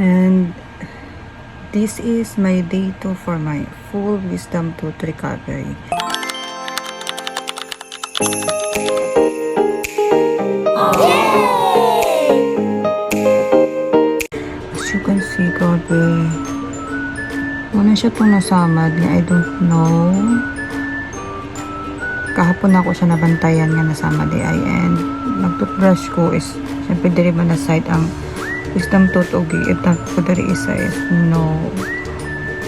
And this is my day 2 for my full wisdom tooth recovery. As you can see, grabe. Una siya itong nasamad niya. I don't know. Kahapon ako siya nabantayan nga nasamad ay. And mag-toothbrush ko is syempre diri ba na side ang wisdom tooth o giitag ko diri isa is no.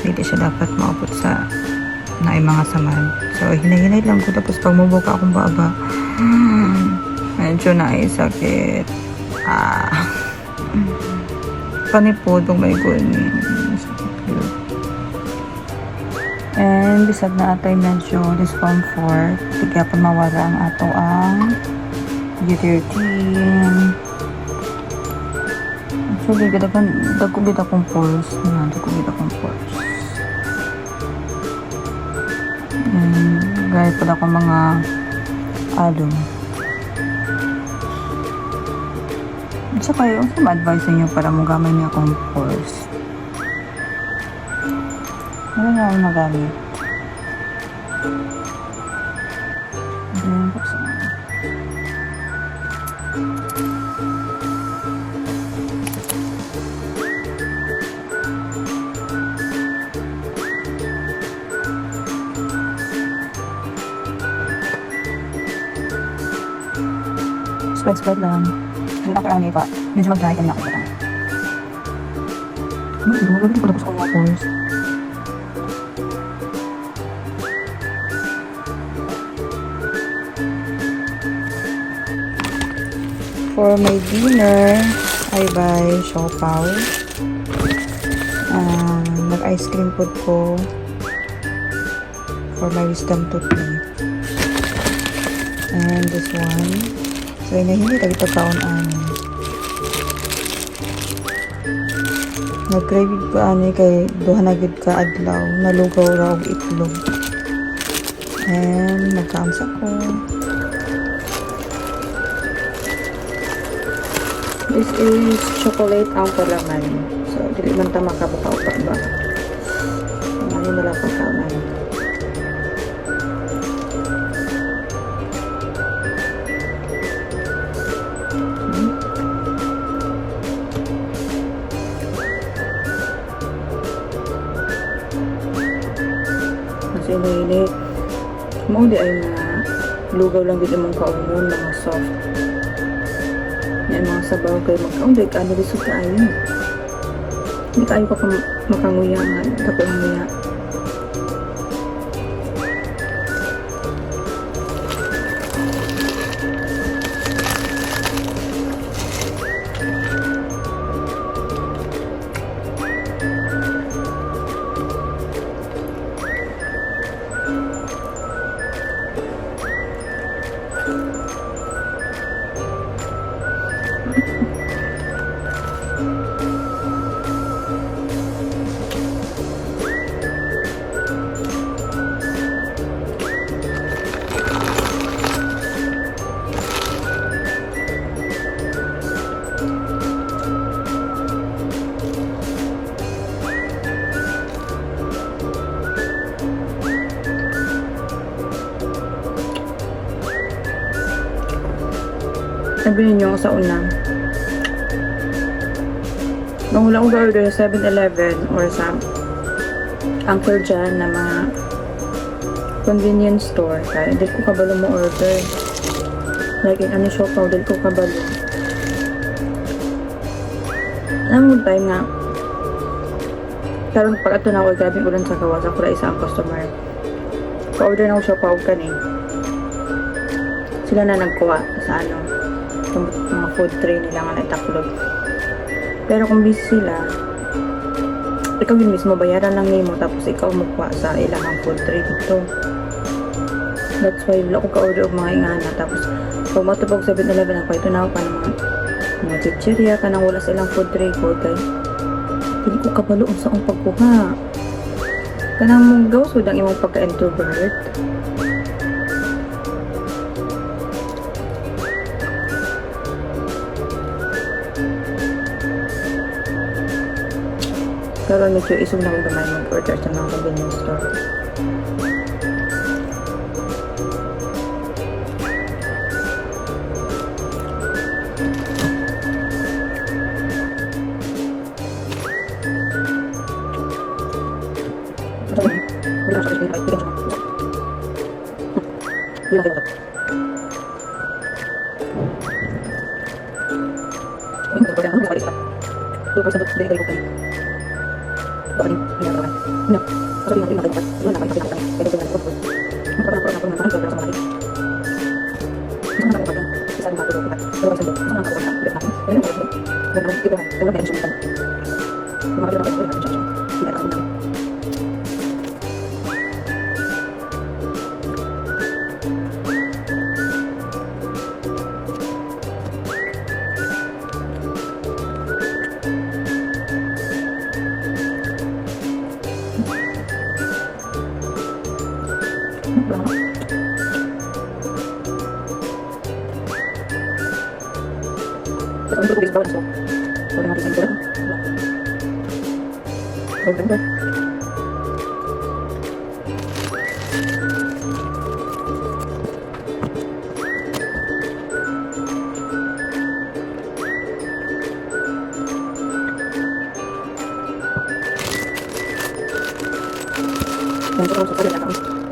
Hindi siya dapat maabot sa na ay mga samad. So, hinay-hinay lang ko. Tapos pag mabuka akong baba, medyo na ay sakit. Panipod, oh my goodness. And bisag na atay medyo discomfort. Hindi kaya pa mawala ang ato ang routine. Actually, dagkugit akong pulse. Dagkugit akong pulse. Gaya pa ako mga alum. So kayo, sa ma-advise niyo para mo gamay niya akong pulse. Ano nga ako magamit? Spread lang. Hindi ako ang iba. Medyo mag-dry kami ako ito. Hindi ko tapos kong mga pores. For my dinner, I buy siopaw. Nag-ice cream food ko for my wisdom tooth. And this one. So, hindi lagi pagkaon-ano. Nag-crave ko kay duha na gid ka adlaw. Nalugaw raw og itlog. And nagkaamsa ko. This is chocolate ang palaman. So, dili man ta makabukaw pa ba. Ano nila pagkaon. Kasi mainit. Mo di ay na lugaw lang din mong kaumon, mga soft. Yan mga sabaw kayo magkaon. Dahil ka ano risot ka ayun. Hindi kayo ka makanguya nga. Tapos nguya. Sabihin nyo sa una. Nung wala akong order sa 7-Eleven or sa anchor dyan na mga convenience store. Kaya hindi ko kabalo mo order. Like ano siopaw, hindi ko kabalo. Alam mo time nga. Karon pag ato na ako grabing ulan sa gawas. Ako na isa ang customer. Pa-order na ako siopaw kani. Sila na nagkuha sa ano. Mga food tray nila nga naitaklog. Pero kung busy sila, ikaw yun mismo, bayaran lang nimo tapos ikaw mukha sa ilang food tray dito. That's why wala ko ka-order og mga ingana. Tapos pag matupag 7-Eleven ako, ito na ako pa ng mga chichirya ka nang wala sa ilang food tray ko. Kaya hindi ko kabaloon sa akong pagkuha. Kanang mong gawsod ang imong pagka-introvert. Pero medyo isog na akong gamay mag-order sa mga convenience store. Yang